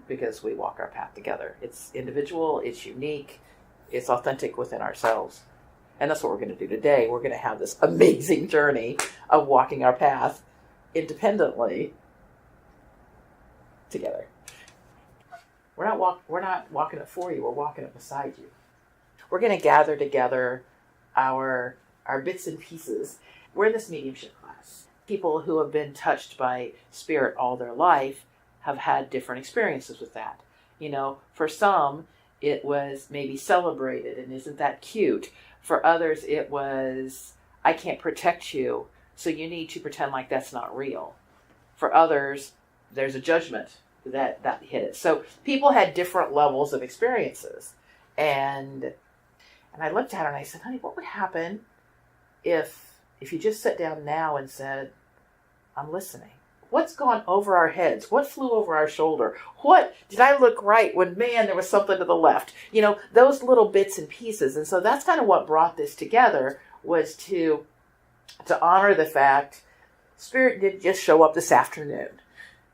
because we walk our path together. It's individual, it's unique, it's authentic within ourselves. And that's what we're going to do today. We're going to have this amazing journey of walking our path independently together. We're not walking it for you, we're walking it beside you. We're going to gather together our bits and pieces. We're in this mediumship class. People who have been touched by spirit all their life have had different experiences with that. You know, for some, it was maybe celebrated and isn't that cute. For others, it was, I can't protect you, so you need to pretend like that's not real. For others, there's a judgment that hit it. So people had different levels of experiences. And I looked at her and I said, honey, what would happen if you just sat down now and said, I'm listening? What's gone over our heads? What flew over our shoulder? What did I look right when, man, there was something to the left? You know, those little bits and pieces. And so that's kind of what brought this together, was to honor the fact Spirit didn't just show up this afternoon.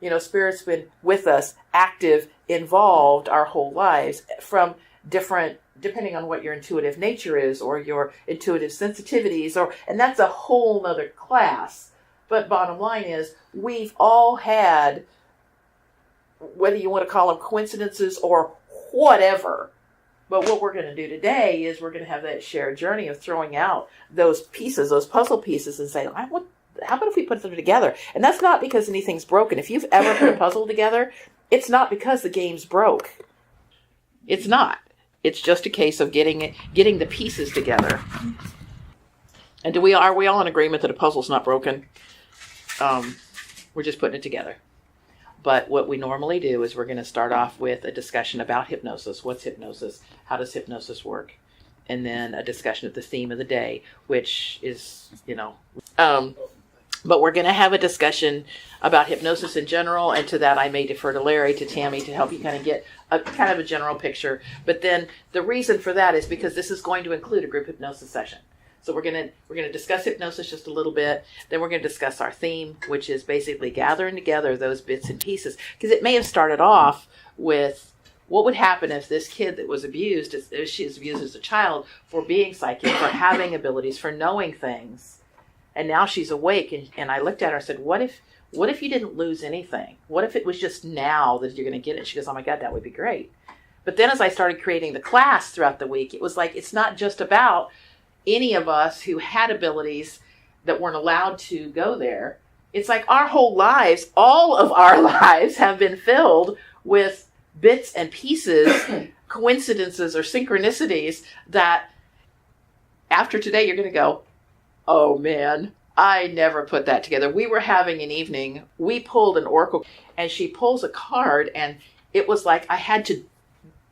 You know, Spirit's been with us, active, involved our whole lives, from different, depending on what your intuitive nature is or your intuitive sensitivities, and that's a whole nother class. But bottom line is, we've all had, whether you want to call them coincidences or whatever. But what we're going to do today is we're going to have that shared journey of throwing out those pieces, those puzzle pieces, and saying, how about if we put them together? And that's not because anything's broken. If you've ever put a puzzle together, it's not because the game's broke. It's not. It's just a case of getting the pieces together. And are we all in agreement that a puzzle's not broken? We're just putting it together. But what we normally do is we're going to start off with a discussion about hypnosis. What's hypnosis? How does hypnosis work? And then a discussion of the theme of the day, which is, but we're going to have a discussion about hypnosis in general. And to that, I may defer to Larry, to Tammy, to help you kind of get a general picture. But then the reason for that is because this is going to include a group hypnosis session. So we're going to discuss hypnosis just a little bit. Then we're going to discuss our theme, which is basically gathering together those bits and pieces. Because it may have started off with, what would happen if this kid that was abused, if she was abused as a child for being psychic, for having abilities, for knowing things, and now she's awake. And I looked at her and said, what if you didn't lose anything? What if it was just now that you're going to get it? She goes, oh my God, that would be great. But then as I started creating the class throughout the week, it was like, it's not just about any of us who had abilities that weren't allowed to go there. It's like our whole lives, all of our lives have been filled with bits and pieces, coincidences or synchronicities that after today you're going to go, oh man, I never put that together. We were having an evening, we pulled an oracle, and she pulls a card, and it was like I had to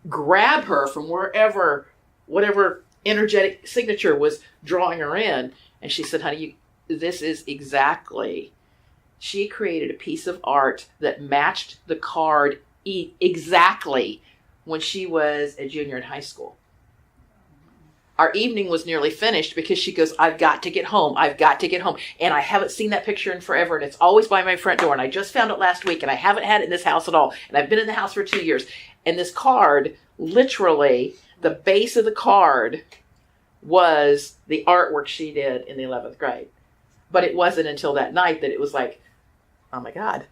grab her from whatever energetic signature was drawing her in. And she said, honey, this is exactly, she created a piece of art that matched the card exactly when she was a junior in high school. Our evening was nearly finished because she goes, I've got to get home. And I haven't seen that picture in forever. And it's always by my front door. And I just found it last week. And I haven't had it in this house at all. And I've been in the house for 2 years. And this card, literally, the base of the card was the artwork she did in the 11th grade. But it wasn't until that night that it was like, oh my God,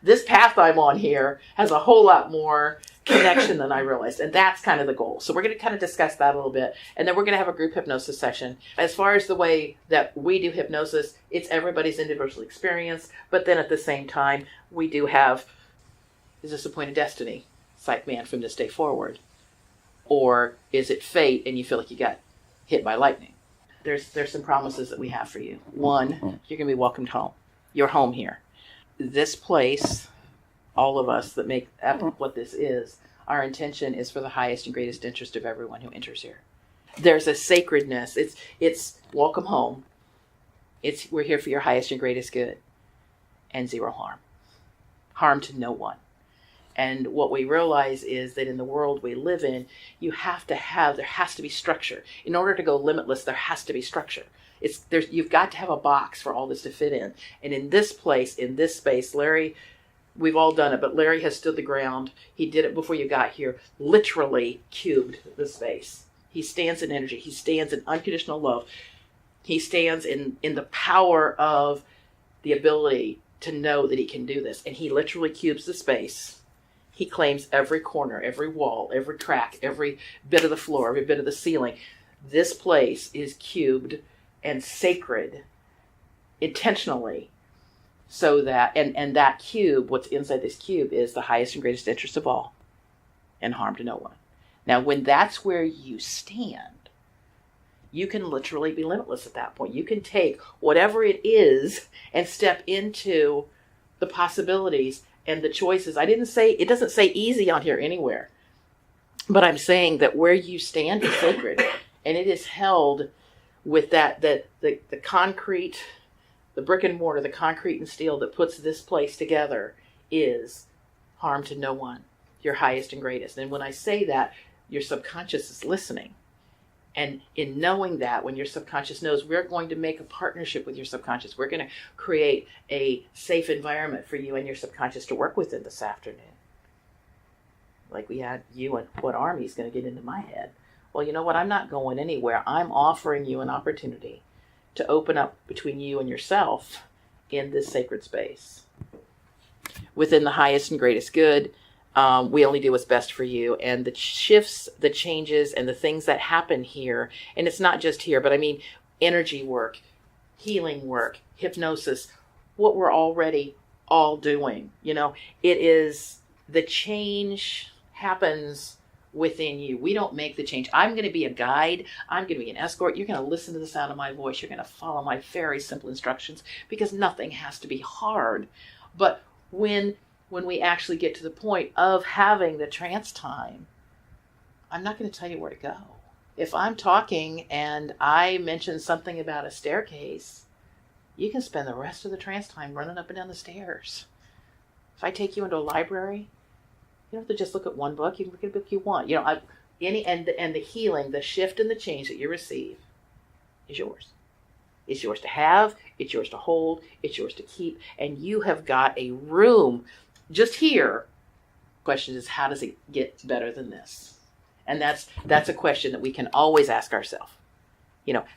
this path I'm on here has a whole lot more connection than I realized. And that's kind of the goal. So we're going to kind of discuss that a little bit. And then we're going to have a group hypnosis session. As far as the way that we do hypnosis, it's everybody's individual experience. But then at the same time, we do have, is this a point of destiny? Psych man from this day forward. Or is it fate and you feel like you got hit by lightning? There's some promises that we have for you. One, you're going to be welcomed home. You're home here. This place, all of us that make up what this is, our intention is for the highest and greatest interest of everyone who enters here. There's a sacredness. It's welcome home. We're here for your highest and greatest good. And zero harm. Harm to no one. And what we realize is that in the world we live in, there has to be structure. In order to go limitless, there has to be structure. You've got to have a box for all this to fit in. And in this place, in this space, Larry We've all done it, but Larry has stood the ground. He did it before you got here, literally cubed the space. He stands in energy. He stands in unconditional love. He stands in the power of the ability to know that he can do this. And he literally cubes the space. He claims every corner, every wall, every crack, every bit of the floor, every bit of the ceiling. This place is cubed and sacred intentionally, so that, and that cube, what's inside this cube, is the highest and greatest interest of all, and harm to no one. Now, when that's where you stand, you can literally be limitless at that point. You can take whatever it is and step into the possibilities and the choices. It doesn't say easy on here anywhere, but I'm saying that where you stand is sacred, and it is held with the concrete, the brick and mortar, the concrete and steel that puts this place together is harm to no one, your highest and greatest. And when I say that, your subconscious is listening. And in knowing that, when your subconscious knows, we're going to make a partnership with your subconscious. We're going to create a safe environment for you and your subconscious to work within this afternoon. Like we had you and what army's going to get into my head. Well, you know what? I'm not going anywhere. I'm offering you an opportunity to open up between you and yourself in this sacred space. Within the highest and greatest good, we only do what's best for you. And the shifts, the changes, and the things that happen here, and it's not just here, but I mean energy work, healing work, hypnosis, what we're already all doing. It is, the change happens within you. We don't make the change. I'm going to be a guide. I'm going to be an escort. You're going to listen to the sound of my voice. You're going to follow my very simple instructions, because nothing has to be hard. But when we actually get to the point of having the trance time, I'm not going to tell you where to go. If I'm talking and I mention something about a staircase, you can spend the rest of the trance time running up and down the stairs. If I take you into a library, you don't have to just look at one book. You can look at a book you want. And the healing, the shift and the change that you receive is yours. It's yours to have. It's yours to hold. It's yours to keep. And you have got a room just here. The question is, how does it get better than this? And that's a question that we can always ask ourselves.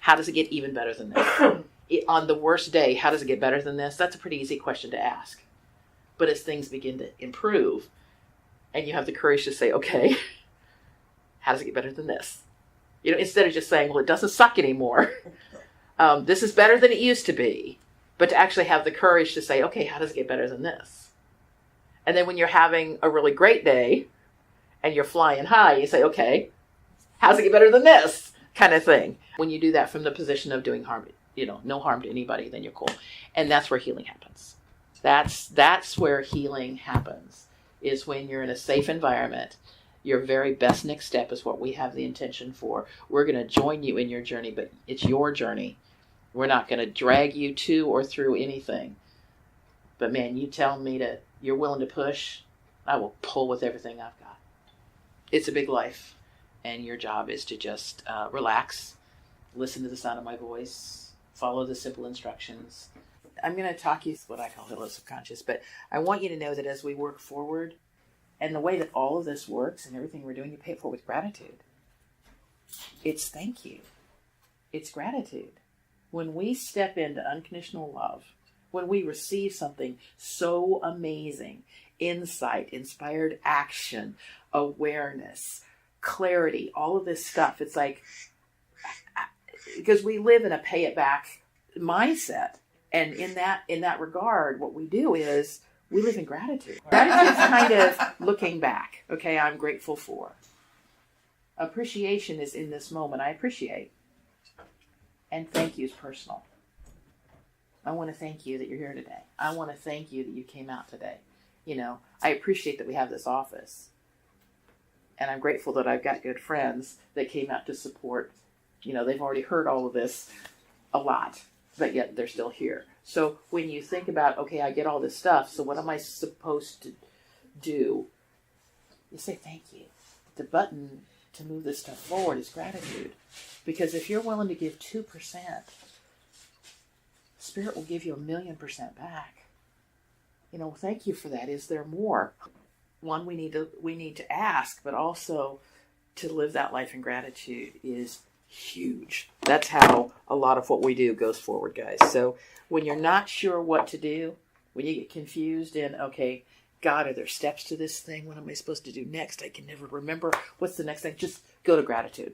How does it get even better than this? On the worst day, how does it get better than this? That's a pretty easy question to ask. But as things begin to improve, and you have the courage to say, okay, how does it get better than this? Instead of just saying, well, it doesn't suck anymore. This is better than it used to be. But to actually have the courage to say, okay, how does it get better than this? And then when you're having a really great day and you're flying high, you say, okay, how does it get better than this? Kind of thing. When you do that from the position of doing harm, no harm to anybody, then you're cool. And that's where healing happens. That's where healing happens. Is when you're in a safe environment. Your very best next step is what we have the intention for. We're going to join you in your journey, but it's your journey. We're not going to drag you to or through anything. But man, you tell me you're willing to push, I will pull with everything I've got. It's a big life, and your job is to just relax, listen to the sound of my voice, follow the simple instructions. I'm going to talk you what I call hello subconscious, but I want you to know that as we work forward, and the way that all of this works and everything we're doing, you pay it for with gratitude. It's thank you. It's gratitude. When we step into unconditional love, when we receive something so amazing, insight, inspired action, awareness, clarity, all of this stuff, it's like, because we live in a pay it back mindset. And in that regard, what we do is we live in gratitude. Gratitude is kind of looking back. Okay, I'm grateful for. Appreciation is in this moment. I appreciate. And thank you is personal. I want to thank you that you're here today. I want to thank you that you came out today. I appreciate that we have this office. And I'm grateful that I've got good friends that came out to support. They've already heard all of this a lot. But yet they're still here. So when you think about, okay, I get all this stuff, so what am I supposed to do? You say thank you. The button to move this stuff forward is gratitude. Because if you're willing to give 2%, Spirit will give you 1,000,000% back. Thank you for that. Is there more? One, we need to ask, but also to live that life in gratitude is huge. That's how a lot of what we do goes forward, guys. So when you're not sure what to do, when you get confused in, okay, God, are there steps to this thing? What am I supposed to do next? I can never remember. What's the next thing? Just go to gratitude.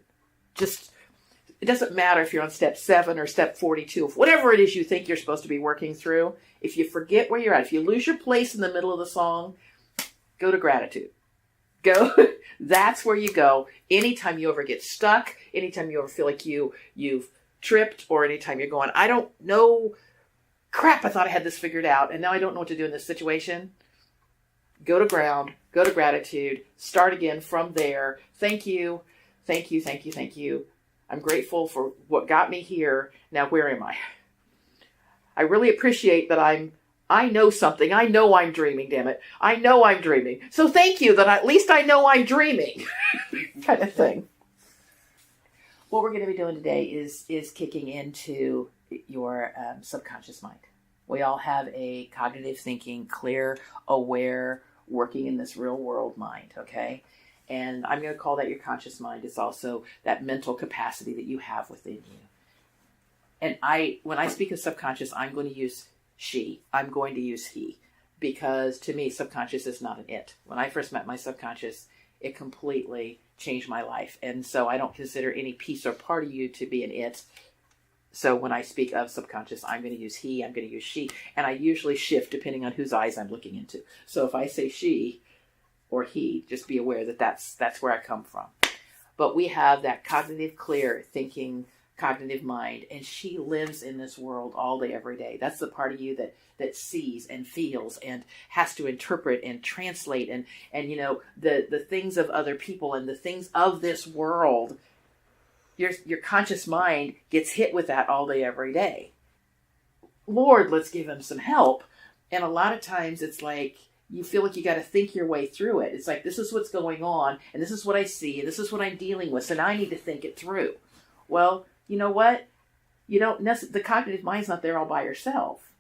It doesn't matter if you're on step 7 or step 42, whatever it is you think you're supposed to be working through. If you forget where you're at, if you lose your place in the middle of the song, go to gratitude. Go. That's where you go. Anytime you ever get stuck, anytime you ever feel like you've tripped, or anytime you're going, I don't know, crap, I thought I had this figured out, and now I don't know what to do in this situation. Go to ground, go to gratitude, start again from there. Thank you, thank you, thank you, thank you. I'm grateful for what got me here. Now, where am I? I really appreciate that I know something. I know I'm dreaming, damn it. I know I'm dreaming. So thank you that at least I know I'm dreaming. Kind of thing. What we're going to be doing today is kicking into your subconscious mind. We all have a cognitive thinking, clear, aware, working in this real world mind, okay? And I'm going to call that your conscious mind. It's also that mental capacity that you have within you. And when I speak of subconscious, I'm going to use she. I'm going to use he. Because to me, subconscious is not an it. When I first met my subconscious, it completely changed my life. And so I don't consider any piece or part of you to be an it. So when I speak of subconscious, I'm going to use he, I'm going to use she. And I usually shift depending on whose eyes I'm looking into. So if I say she or he, just be aware that that's where I come from. But we have that cognitive, clear thinking, cognitive mind, and she lives in this world all day, every day. That's the part of you that sees and feels and has to interpret and translate and the things of other people and the things of this world. Your conscious mind gets hit with that all day, every day. Lord, let's give him some help. And a lot of times it's like you feel like you got to think your way through it. It's like, this is what's going on, and this is what I see, and this is what I'm dealing with, so now I need to think it through. Well, you know what? The cognitive mind's not there all by yourself.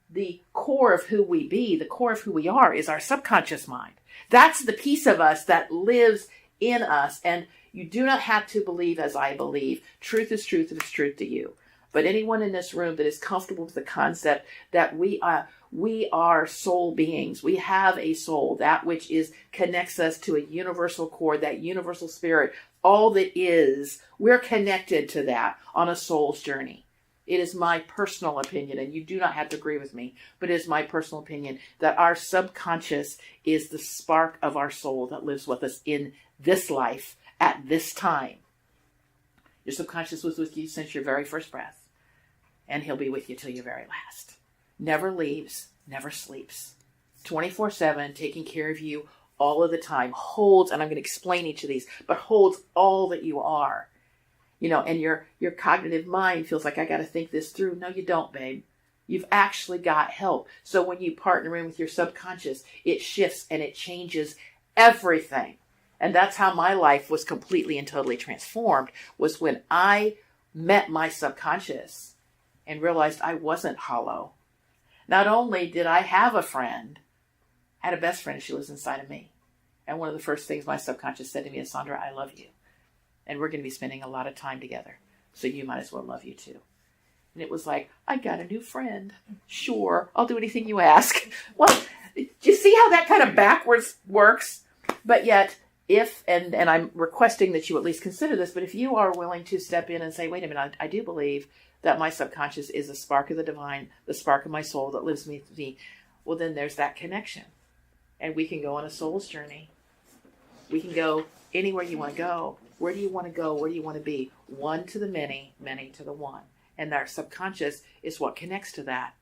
The core of who we be, the core of who we are, is our subconscious mind. That's the piece of us that lives in us, and you do not have to believe as I believe. Truth is truth, and it's truth to you. But anyone in this room that is comfortable with the concept that we are soul beings. We have a soul, that which connects us to a universal core, that universal spirit. All that is, we're connected to that on a soul's journey. It is my personal opinion, and you do not have to agree with me, but it is my personal opinion that our subconscious is the spark of our soul that lives with us in this life at this time. Your subconscious was with you since your very first breath, and he'll be with you till your very last. Never leaves, never sleeps. 24/7, taking care of you all of the time. Holds, and I'm going to explain each of these, but holds all that you are. And your cognitive mind feels like, I got to think this through. No, you don't, babe. You've actually got help. So when you partner in with your subconscious, it shifts and it changes everything. And that's how my life was completely and totally transformed, was when I met my subconscious and realized I wasn't hollow. Not only did I have a friend, I had a best friend, she lives inside of me. And one of the first things my subconscious said to me is, Sondra, I love you. And we're going to be spending a lot of time together. So you might as well love you too. And it was like, I got a new friend. Sure, I'll do anything you ask. Well, do you see how that kind of backwards works? But yet, and I'm requesting that you at least consider this, but if you are willing to step in and say, wait a minute, I do believe that my subconscious is a spark of the divine, the spark of my soul that lives with me, well, then there's that connection. And we can go on a soul's journey. We can go anywhere you want to go. Where do you want to go? Where do you want to be? One to the many, many to the one. And our subconscious is what connects to that.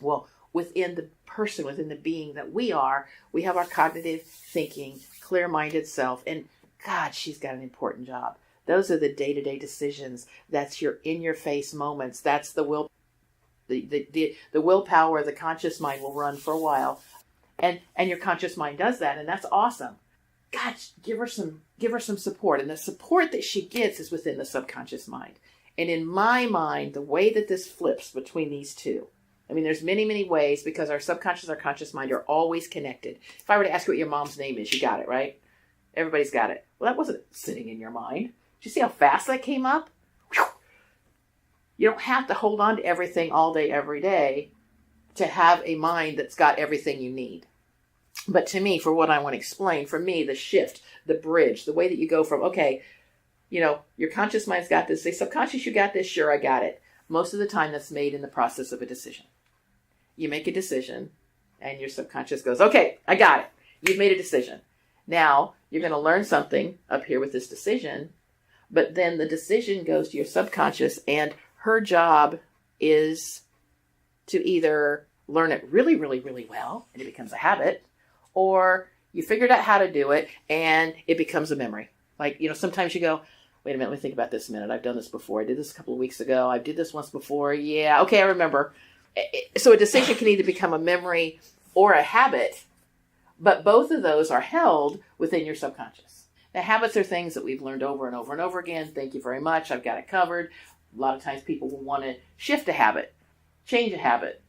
Well, within the person, within the being that we are, we have our cognitive thinking, clear-minded self. And God, she's got an important job. Those are the day-to-day decisions. That's your in-your-face moments. That's the will. The willpower, the conscious mind will run for a while. And your conscious mind does that, and that's awesome. God, give her some support. And the support that she gets is within the subconscious mind. And in my mind, the way that this flips between these two I mean, there's many, many ways because our subconscious, our conscious mind are always connected. If I were to ask you what your mom's name is, you got it, right? Everybody's got it. Well, that wasn't sitting in your mind. Did you see how fast that came up? Whew. You don't have to hold on to everything all day, every day to have a mind that's got everything you need. But to me, for what I want to explain, for me, the shift, the bridge, the way that you go from, okay, you know, your conscious mind's got this. Say, subconscious, you got this. Sure, I got it. Most of the time, that's made in the process of a decision. You make a decision, and your subconscious goes, okay, I got it. You've made a decision. Now, you're going to learn something up here with this decision, but then the decision goes to your subconscious, and her job is to either learn it really, really, really well, and it becomes a habit, or you figured out how to do it, and it becomes a memory. Like, you know, sometimes you go, wait a minute, let me think about this a minute. I've done this before. I did this a couple of weeks ago. I did this once before. Yeah, okay, I remember. So a decision can either become a memory or a habit, but both of those are held within your subconscious. Now, habits are things that we've learned over and over and over again. Thank you very much. I've got it covered. A lot of times people will want to shift a habit, change a habit.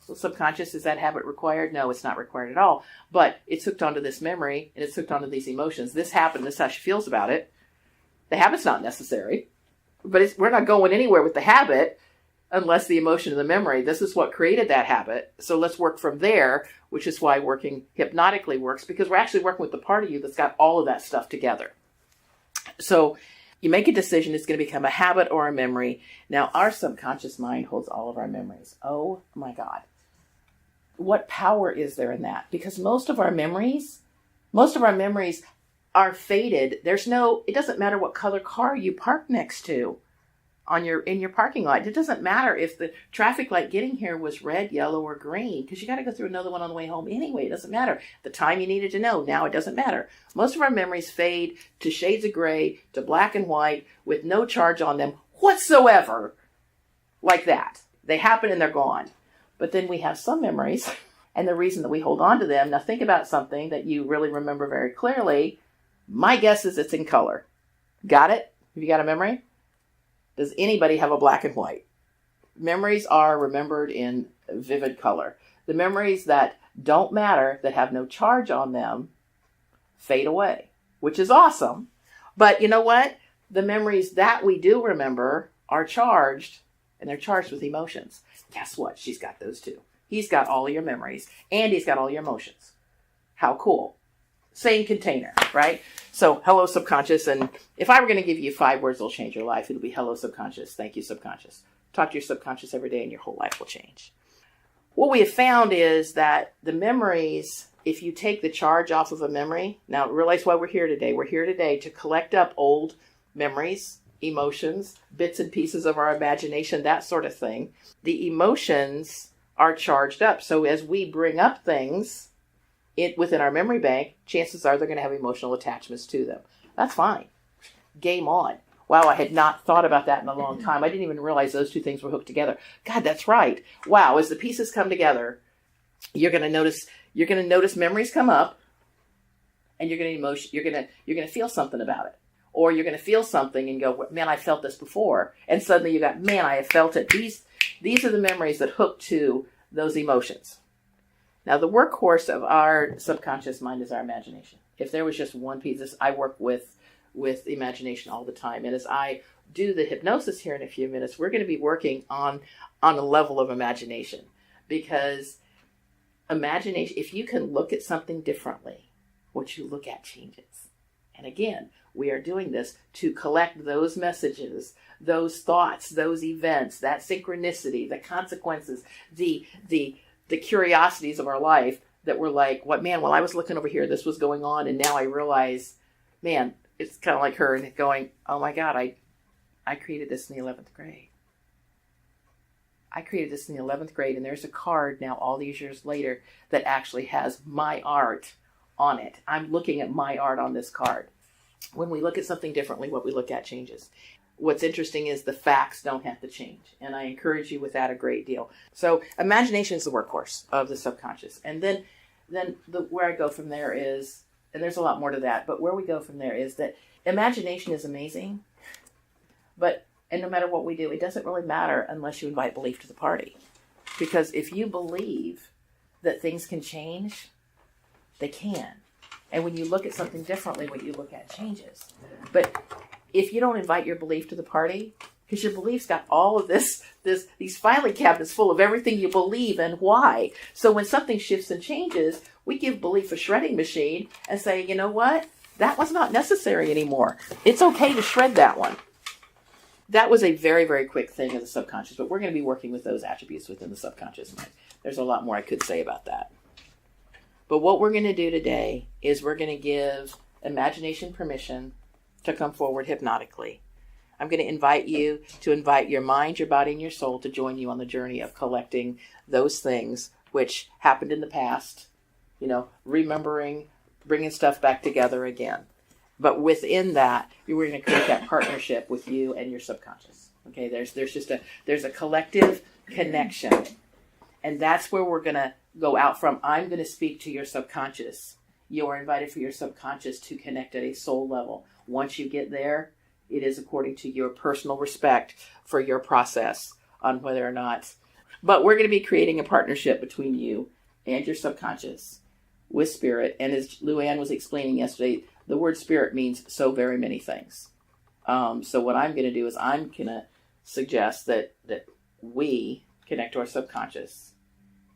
So subconscious, is that habit required? No, it's not required at all. But it's hooked onto this memory, and it's hooked onto these emotions. This happened. This is how she feels about it. The habit's not necessary, but we're not going anywhere with the habit unless the emotion and the memory. This is what created that habit. So let's work from there, which is why working hypnotically works, because we're actually working with the part of you that's got all of that stuff together. So you make a decision, it's going to become a habit or a memory. Now, our subconscious mind holds all of our memories. Oh my God. What power is there in that? Because most of our memories are faded. It doesn't matter what color car you park next to in your parking lot. It doesn't matter if the traffic light getting here was red, yellow, or green, because you got to go through another one on the way home anyway. It doesn't matter. The time you needed to know, now it doesn't matter. Most of our memories fade to shades of gray, to black and white, with no charge on them whatsoever, like that. They happen and they're gone. But then we have some memories, and the reason that we hold on to them, now think about something that you really remember very clearly. My guess is it's in color. Got it? Have you got a memory? Does anybody have a black and white? Memories are remembered in vivid color. The memories that don't matter, that have no charge on them, fade away, which is awesome. But you know what? The memories that we do remember are charged, and they're charged with emotions. Guess what? She's got those too. He's got all your memories, and he's got all your emotions. How cool. Same container, right? So, hello, subconscious. And if I were going to give you 5 words that'll change your life, it'll be hello, subconscious. Thank you, subconscious. Talk to your subconscious every day and your whole life will change. What we have found is that the memories, if you take the charge off of a memory, now realize why we're here today. We're here today to collect up old memories, emotions, bits and pieces of our imagination, that sort of thing. The emotions are charged up. So as we bring up things within our memory bank, chances are they're going to have emotional attachments to them. That's fine. Game on. Wow, I had not thought about that in a long time. I didn't even realize those two things were hooked together. God, that's right. Wow, as the pieces come together, you're going to notice memories come up, and you're going to feel something about it. Or you're going to feel something and go, man, I felt this before. And suddenly you got, man, I have felt it. These are the memories that hook to those emotions. Now, the workhorse of our subconscious mind is our imagination. If there was just one piece, I work with imagination all the time. And as I do the hypnosis here in a few minutes, we're going to be working on a level of imagination. Because imagination, if you can look at something differently, what you look at changes. And again, we are doing this to collect those messages, those thoughts, those events, that synchronicity, the consequences, the curiosities of our life that were like, what, man, while I was looking over here, this was going on. And now I realize, man, it's kind of like her and going, oh my God, I created this in the 11th grade. I created this in the 11th grade. And there's a card now all these years later that actually has my art on it. I'm looking at my art on this card. When we look at something differently, what we look at changes. What's interesting is the facts don't have to change. And I encourage you with that a great deal. So imagination is the workhorse of the subconscious. And then where I go from there is, and there's a lot more to that, but where we go from there is that imagination is amazing. And no matter what we do, it doesn't really matter unless you invite belief to the party. Because if you believe that things can change, they can. And when you look at something differently, what you look at changes. But if you don't invite your belief to the party, because your belief's got all of these filing cabinets full of everything you believe and why. So when something shifts and changes, we give belief a shredding machine and say, you know what? That was not necessary anymore. It's okay to shred that one. That was a very, very quick thing of the subconscious, but we're going to be working with those attributes within the subconscious mind. There's a lot more I could say about that. But what we're going to do today is we're going to give imagination permission to come forward hypnotically. I'm going to invite you to invite your mind, your body, and your soul to join you on the journey of collecting those things which happened in the past, remembering, bringing stuff back together again. But within that, we're going to create that partnership with you and your subconscious. Okay, there's a collective connection. And that's where we're going to go out from. I'm going to speak to your subconscious. You are invited for your subconscious to connect at a soul level. Once you get there, it is according to your personal respect for your process on whether or not. But we're going to be creating a partnership between you and your subconscious with spirit. And as Luann was explaining yesterday, the word spirit means so very many things. So what I'm going to do is I'm going to suggest that we connect to our subconscious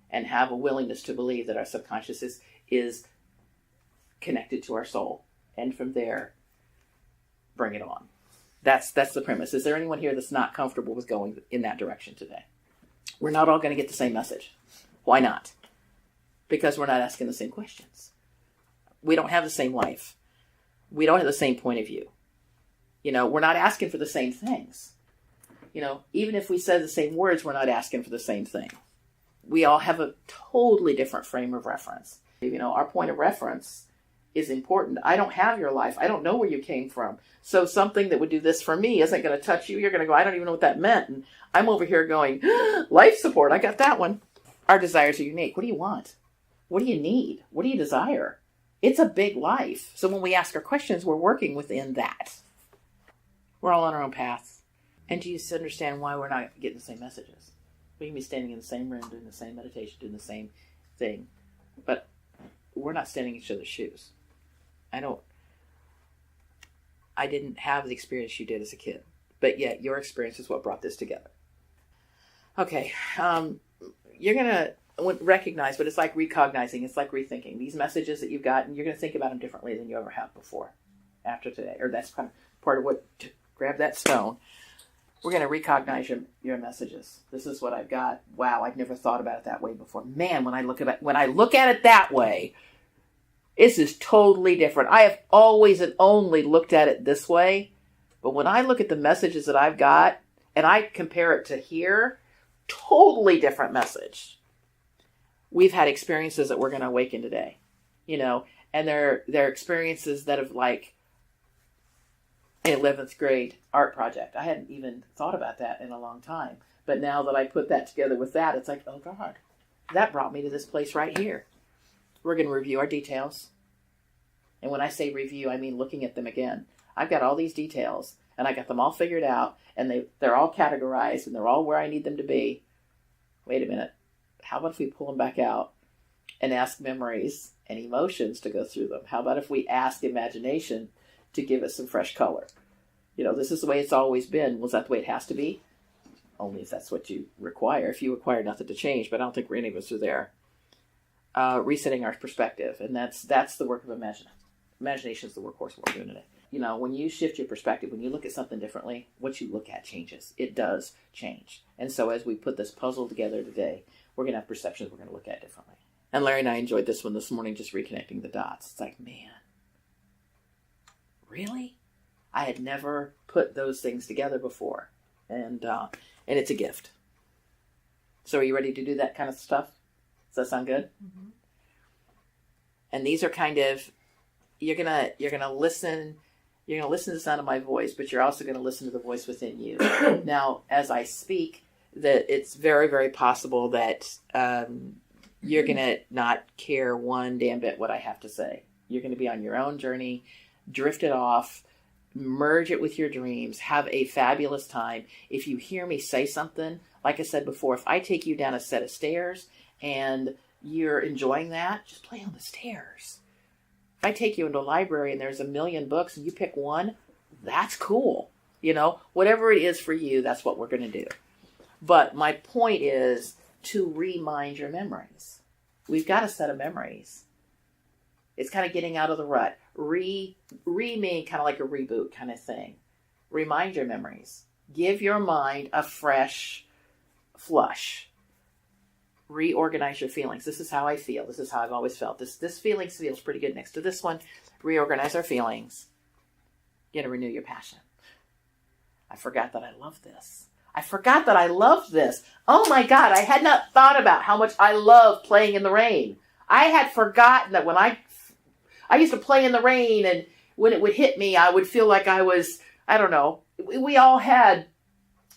and have a willingness to believe that our subconscious is connected to our soul. And from there, bring it on. That's the premise. Is there anyone here that's not comfortable with going in that direction today? We're not all going to get the same message. Why not? Because we're not asking the same questions. We don't have the same life. We don't have the same point of view. We're not asking for the same things. Even if we said the same words, we're not asking for the same thing. We all have a totally different frame of reference. Our point of reference is important. I don't have your life. I don't know where you came from. So something that would do this for me isn't going to touch you. You're going to go, I don't even know what that meant. And I'm over here going, life support. I got that one. Our desires are unique. What do you want? What do you need? What do you desire? It's a big life. So when we ask our questions, we're working within that. We're all on our own path. And do you understand why we're not getting the same messages? We can be standing in the same room, doing the same meditation, doing the same thing. But we're not standing in each other's shoes. I didn't have the experience you did as a kid. But yet, your experience is what brought this together. Okay. You're going to recognize, but it's like recognizing. It's like rethinking. These messages that you've gotten, you're going to think about them differently than you ever have before after today. Or that's kind of part of what, grab that stone. We're going to recognize your messages. This is what I've got. Wow, I've never thought about it that way before. Man, when I look at it that way, this is totally different. I have always and only looked at it this way. But when I look at the messages that I've got and I compare it to here, totally different message. We've had experiences that we're going to awaken today, and they're experiences that have like an 11th grade art project. I hadn't even thought about that in a long time. But now that I put that together with that, it's like, oh God, that brought me to this place right here. We're going to review our details. And when I say review, I mean looking at them again. I've got all these details, and I got them all figured out, and they're all categorized, and they're all where I need them to be. Wait a minute. How about if we pull them back out and ask memories and emotions to go through them? How about if we ask imagination to give it some fresh color? This is the way it's always been. Was that the way it has to be? Only if that's what you require. If you require nothing to change, but I don't think any of us are there. Resetting our perspective, and that's the work of imagination. Imagination is the workhorse we're doing today. When you shift your perspective, when you look at something differently, what you look at changes. It does change. And so as we put this puzzle together today, we're going to have perceptions we're going to look at differently. And Larry and I enjoyed this one this morning, just reconnecting the dots. It's like, man, really? I had never put those things together before. And it's a gift. So are you ready to do that kind of stuff? Does that sound good? Mm-hmm. And these are kind of, you're gonna listen to the sound of my voice, but you're also going to listen to the voice within you. Now, as I speak, that it's very, very possible that you're going to not care one damn bit what I have to say. You're going to be on your own journey, drift it off, merge it with your dreams, have a fabulous time. If you hear me say something, Like I said before, if I take you down a set of stairs and you're enjoying that, just play on the stairs. If I take you into a library and there's a million books and you pick one, that's cool. Whatever it is for you, that's what we're going to do. But my point is to remind your memories. We've got a set of memories. It's kind of getting out of the rut. Meaning kind of like a reboot kind of thing. Remind your memories. Give your mind a fresh flush. Reorganize your feelings. This is how I feel. This is how I've always felt. This feeling feels pretty good next to this one. Reorganize our feelings. Renew your passion. I forgot that I love this. I forgot that I loved this. Oh my God, I had not thought about how much I love playing in the rain. I had forgotten that when I used to play in the rain, and when it would hit me, I would feel like I was, I don't know, we all had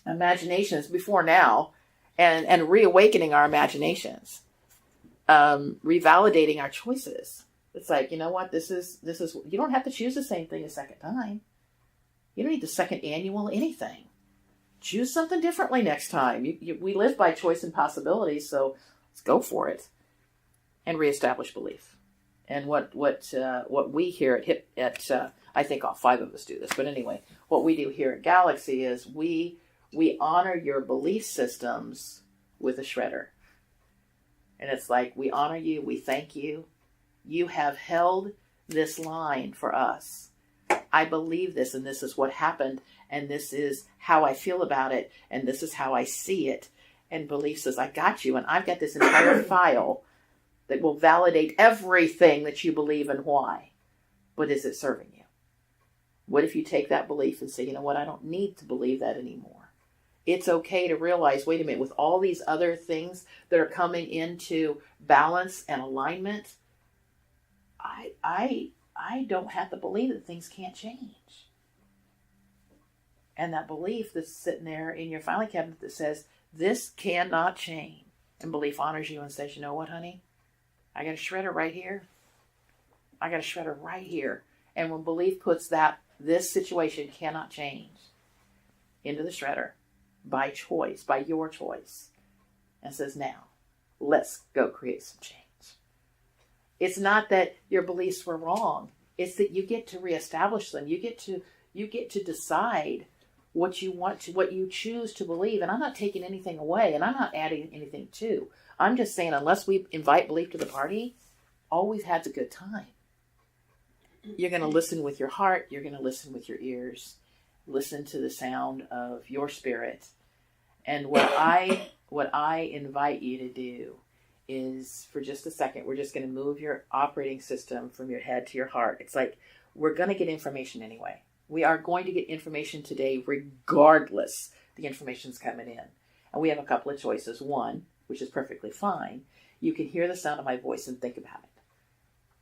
imaginations before now, and reawakening our imaginations, revalidating our choices. It's like, you know what, this is, you don't have to choose the same thing a second time. You don't need the second annual anything. Choose something differently next time. We live by choice and possibilities, so let's go for it. And reestablish belief. And what we here at I think all 5 of us do this, but anyway, what we do here at Galaxy is we honor your belief systems with a shredder. And it's like, we honor you, we thank you. You have held this line for us. I believe this, and this is what happened, and this is how I feel about it, and this is how I see it. And belief says, I got you, and I've got this entire file that will validate everything that you believe and why. But is it serving you? What if you take that belief and say, you know what, I don't need to believe that anymore. It's okay to realize, wait a minute, with all these other things that are coming into balance and alignment, I don't have to believe that things can't change. And that belief that's sitting there in your filing cabinet that says, this cannot change. And belief honors you and says, you know what, honey? I got a shredder right here. I got a shredder right here. And when belief puts this situation cannot change into the shredder by choice, by your choice, and says, now, let's go create some change. It's not that your beliefs were wrong. It's that you get to reestablish them. You get to decide what you want to, what you choose to believe. And I'm not taking anything away, and I'm not adding anything to. I'm just saying, unless we invite belief to the party, all we've had's a good time. You're going to listen with your heart. You're going to listen with your ears. Listen to the sound of your spirit. And what I invite you to do is, for just a second, we're just going to move your operating system from your head to your heart. It's like, we're going to get information anyway. We are going to get information today regardless. The information's coming in. And we have a couple of choices. One, which is perfectly fine, you can hear the sound of my voice and think about it.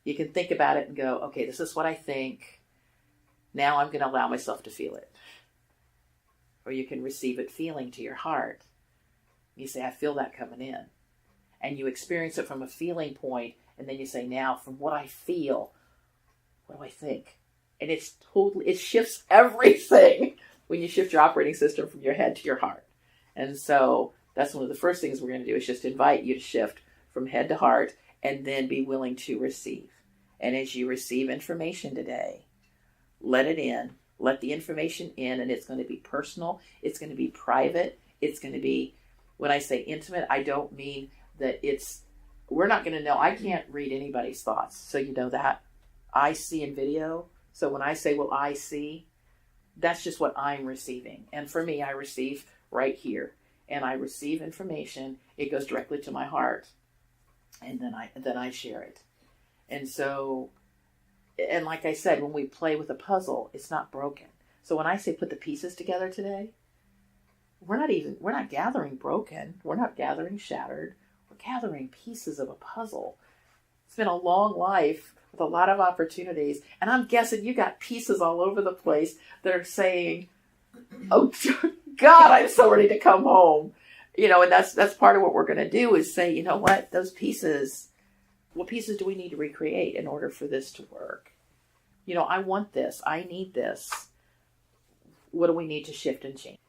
You can think about it and go, okay, this is what I think. Now I'm going to allow myself to feel it. Or you can receive it feeling to your heart. You say, I feel that coming in. And you experience it from a feeling point, and then you say, now, from what I feel, what do I think? And it shifts everything when you shift your operating system from your head to your heart. And so that's one of the first things we're going to do, is just invite you to shift from head to heart, and then be willing to receive. And as you receive information today, let it in. Let the information in, and it's going to be personal. It's going to be private. It's going to be, when I say intimate, I don't mean that we're not going to know. I can't read anybody's thoughts. So you know that. I see in video. So when I say, well, I see, that's just what I'm receiving. And for me, I receive right here. And I receive information. It goes directly to my heart. And then I share it. And so, and like I said, when we play with a puzzle, it's not broken. So when I say put the pieces together today, we're not gathering broken. We're not gathering shattered. We're gathering pieces of a puzzle. It's been a long life with a lot of opportunities. And I'm guessing you got pieces all over the place that are saying, oh, God, I'm so ready to come home. And that's part of what we're going to do, is say, you know what, those pieces, what pieces do we need to recreate in order for this to work? I want this. I need this. What do we need to shift and change?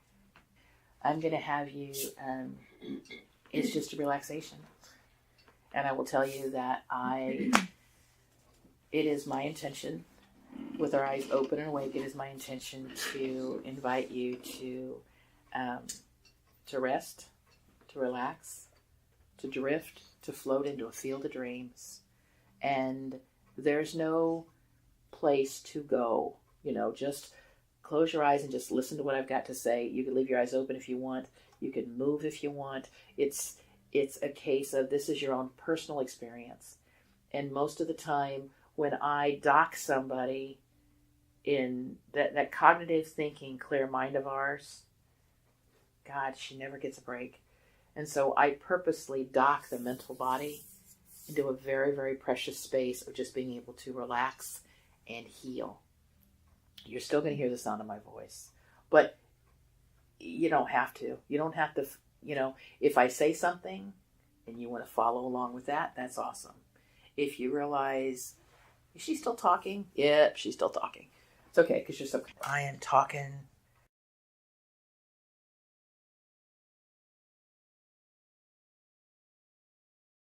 I'm going to have you, it's just a relaxation. And I will tell you that it is my intention, with our eyes open and awake, it is my intention to invite you to rest, to relax, to drift, to float into a field of dreams. And there's no place to go, just close your eyes and just listen to what I've got to say. You can leave your eyes open if you want. You can move if you want. It's a case of this is your own personal experience. And most of the time when I dock somebody in that cognitive thinking, clear mind of ours, God, she never gets a break. And so I purposely dock the mental body into a very, very precious space of just being able to relax and heal. You're still going to hear the sound of my voice, but you don't have to. You don't have to, if I say something and you want to follow along with that, that's awesome. If you realize, is she still talking? Yep, she's still talking. It's okay, because you're so... I am talking